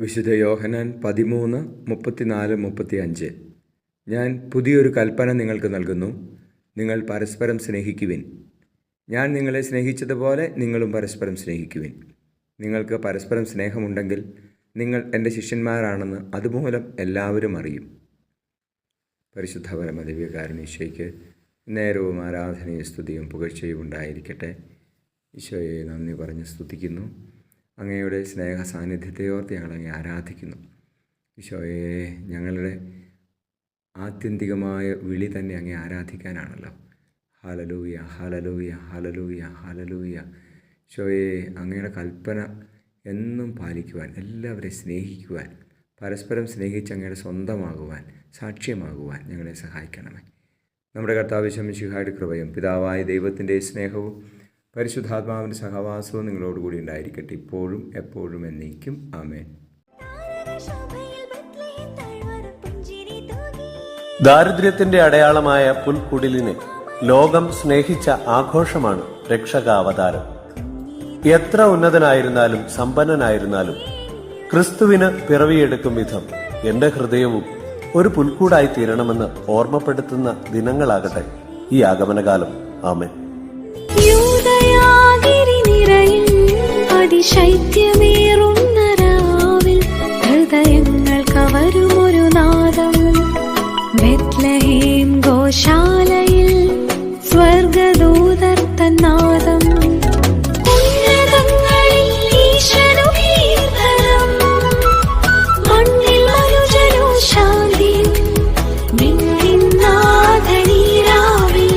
വിശുദ്ധ യോഹന്നാൻ 13:34-35. ഞാൻ പുതിയൊരു കൽപ്പന നിങ്ങൾക്ക് നൽകുന്നു, നിങ്ങൾ പരസ്പരം സ്നേഹിക്കുവിൻ. ഞാൻ നിങ്ങളെ സ്നേഹിച്ചതുപോലെ നിങ്ങളും പരസ്പരം സ്നേഹിക്കുവിൻ. നിങ്ങൾക്ക് പരസ്പരം സ്നേഹമുണ്ടെങ്കിൽ നിങ്ങൾ എൻ്റെ ശിഷ്യന്മാരാണെന്ന് അതുമൂലം എല്ലാവരും അറിയും. പരിശുദ്ധ പരമദിവ്യകാരുണ്യ ഈശോയ്ക്ക് നേരവും ആരാധനയും സ്തുതിയും പുകഴ്ചയും ഉണ്ടായിരിക്കട്ടെ. ഈശോയെ നന്ദി പറഞ്ഞ് സ്തുതിക്കുന്നു. അങ്ങയുടെ സ്നേഹ സാന്നിധ്യത്തെ ഓർത്ത് ഞങ്ങളങ്ങെ ആരാധിക്കുന്നു. ഈശോയെ, ഞങ്ങളുടെ ആത്യന്തികമായ വിളി തന്നെ അങ്ങേ ആരാധിക്കാനാണല്ലോ. Hallelujah, hallelujah, hallelujah, hallelujah. ഈശോയെ, അങ്ങയുടെ കൽപ്പന എന്നും പാലിക്കുവാൻ, എല്ലാവരെയും സ്നേഹിക്കുവാൻ, പരസ്പരം സ്നേഹിച്ച് അങ്ങയുടെ സ്വന്തമാകുവാൻ, സാക്ഷ്യമാകുവാൻ ഞങ്ങളെ സഹായിക്കണമേ. നമ്മുടെ കർത്താവ് മിശിഹായുടെ കൃപയും പിതാവായ ദൈവത്തിൻ്റെ സ്നേഹവും പരിശുദ്ധാത്മാവിൻ്റെ സഹവാസവും നിങ്ങളോടുകൂടി ഉണ്ടായിരിക്കട്ടെ, ഇപ്പോഴും എപ്പോഴും എന്നേക്കും. ആമേൻ. ദാരിദ്ര്യത്തിന്റെ അടയാളമായ പുൽക്കുടിലിനെ ലോകം സ്നേഹിച്ച ആഘോഷമാണ് രക്ഷകാവതാരം. എത്ര ഉന്നതനായിരുന്നാലും സമ്പന്നനായിരുന്നാലും ക്രിസ്തുവിന് പിറവിയെടുക്കും വിധം എന്റെ ഹൃദയവും ഒരു പുൽക്കൂടായി തീരണമെന്ന് ഓർമ്മപ്പെടുത്തുന്ന ദിനങ്ങളാകട്ടെ ഈ ആഗമനകാലം. ആമേൻ.